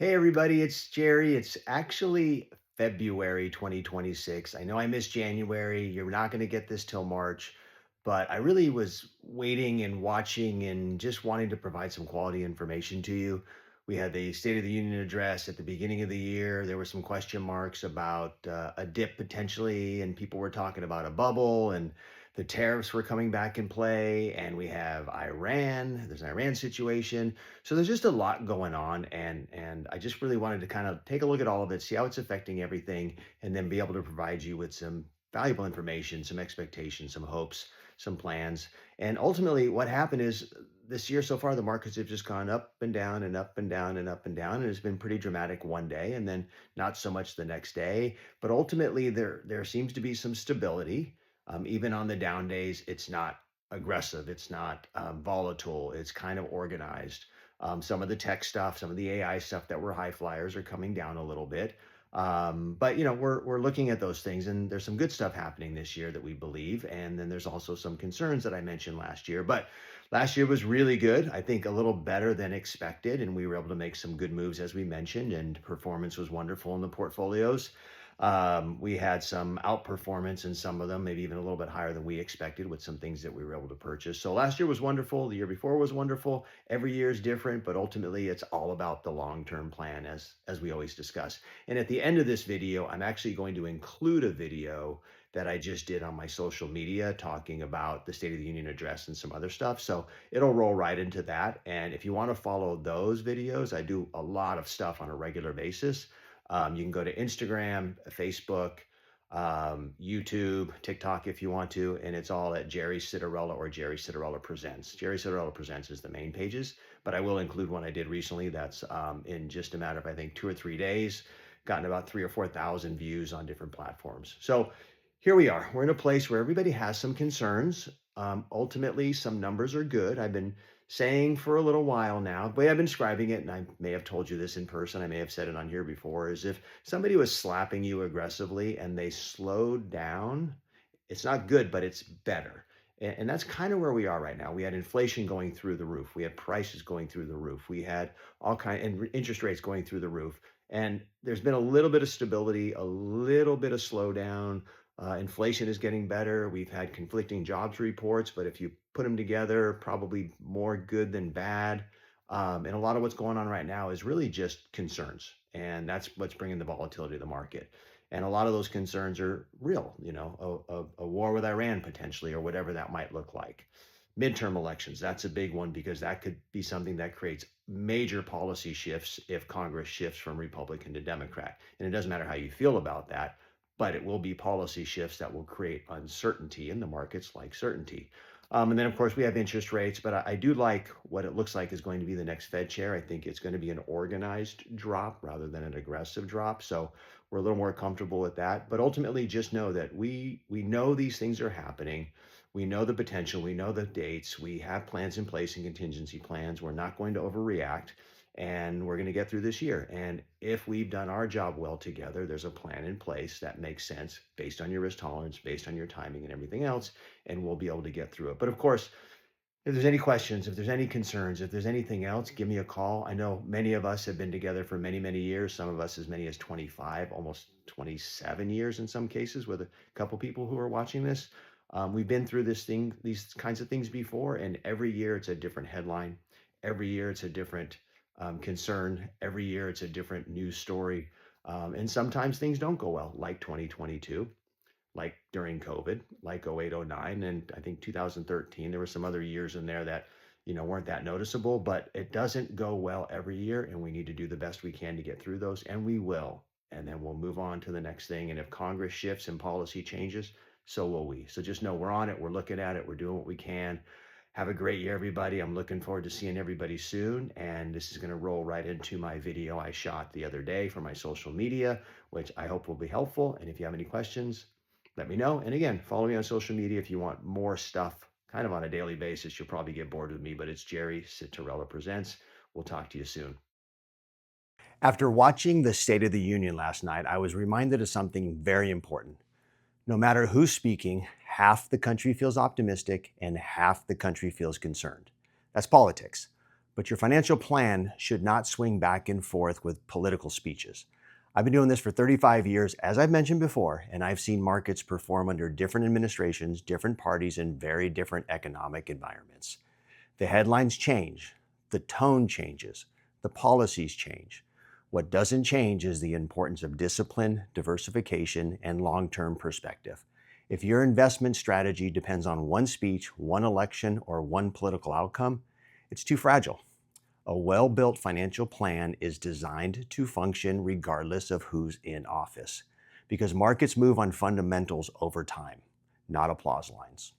Hey everybody, it's Jerry. It's actually February 2026. I know I missed January. You're not going to get this till March, but I really was waiting and watching and just wanting to provide some quality information to you. We had the State of the Union address at the beginning of the year. There were some question marks about a dip potentially, and people were talking about a bubble, and the tariffs were coming back in play. And we have Iran. There's an Iran situation, so there's just a lot going on, and I just really wanted to kind of take a look at all of it, see how it's affecting everything, and then be able to provide you with some valuable information, some expectations, some hopes, some plans. And ultimately, what happened is this year so far, the markets have just gone up and down and up and down and up and down, and it's been pretty dramatic one day, and then not so much the next day. But ultimately, there seems to be some stability. Even on the down days, it's not aggressive, it's not volatile, it's kind of organized. Some of the tech stuff, some of the AI stuff that were high flyers are coming down a little bit. But we're looking at those things, and there's some good stuff happening this year that we believe, and then there's also some concerns that I mentioned last year. But last year was really good. I think a little better than expected, and we were able to make some good moves as we mentioned, and performance was wonderful in the portfolios. We had some outperformance in some of them, maybe even a little bit higher than we expected with some things that we were able to purchase. So last year was wonderful. The year before was wonderful. Every year is different, but ultimately it's all about the long-term plan as we always discuss. And at the end of this video, I'm actually going to include a video that I just did on my social media talking about the State of the Union address and some other stuff. So it'll roll right into that. And if you want to follow those videos, I do a lot of stuff on a regular basis. You can go to Instagram, Facebook, YouTube, TikTok if you want to, and it's all at Jerry Citarella or Jerry Citarella Presents. Jerry Citarella Presents is the main pages, but I will include one I did recently that's in just a matter of, I think, 2 or 3 days, gotten about 3 or 4 thousand views on different platforms. So here we are. We're in a place where everybody has some concerns. Ultimately, some numbers are good. I've been saying for a little while now, the way I've been describing it, and I may have told you this in person, I may have said it on here before, is if somebody was slapping you aggressively and they slowed down, it's not good, but it's better. And that's kind of where we are right now. We had inflation going through the roof. We had prices going through the roof. We had all kind and interest rates going through the roof. And there's been a little bit of stability, a little bit of slowdown. Inflation is getting better. We've had conflicting jobs reports, but if you put them together, probably more good than bad. And a lot of what's going on right now is really just concerns. And that's what's bringing the volatility to the market. And a lot of those concerns are real, a war with Iran potentially, or whatever that might look like. Midterm elections, that's a big one because that could be something that creates major policy shifts if Congress shifts from Republican to Democrat. And it doesn't matter how you feel about that, but it will be policy shifts that will create uncertainty in the markets like certainty. And then, of course, we have interest rates, but I do like what it looks like is going to be the next Fed chair. I think it's going to be an organized drop rather than an aggressive drop. So we're a little more comfortable with that. But ultimately, just know that we know these things are happening. We know the potential. We know the dates. We have plans in place and contingency plans. We're not going to overreact, and we're going to get through this year. And if we've done our job well together, there's a plan in place that makes sense based on your risk tolerance, based on your timing and everything else, and we'll be able to get through it. But of course, if there's any questions, if there's any concerns, if there's anything else, give me a call. I know many of us have been together for many, many years, some of us as many as 25, almost 27 years in some cases, with a couple people who are watching this. We've been through these kinds of things before, and every year it's a different headline. Every year it's a different concern. Every year it's a different news story. And sometimes things don't go well, like 2022, like during COVID, like 08, 09, and I think 2013. There were some other years in there that, weren't that noticeable, but it doesn't go well every year. And we need to do the best we can to get through those, and we will. And then we'll move on to the next thing. And if Congress shifts and policy changes, so will we. So just know we're on it. We're looking at it. We're doing what we can. Have a great year, everybody. I'm looking forward to seeing everybody soon. And this is going to roll right into my video I shot the other day for my social media, which I hope will be helpful. And if you have any questions, let me know. And again, follow me on social media if you want more stuff kind of on a daily basis. You'll probably get bored with me, but it's Jerry Citarella Presents. We'll talk to you soon. After watching the State of the Union last night, I was reminded of something very important. No matter who's speaking, half the country feels optimistic and half the country feels concerned. That's politics. But your financial plan should not swing back and forth with political speeches. I've been doing this for 35 years, as I've mentioned before, and I've seen markets perform under different administrations, different parties, and very different economic environments. The headlines change, the tone changes, the policies change. What doesn't change is the importance of discipline, diversification, and long term perspective. If your investment strategy depends on one speech, one election, or one political outcome, it's too fragile. A well built financial plan is designed to function regardless of who's in office, because markets move on fundamentals over time, not applause lines.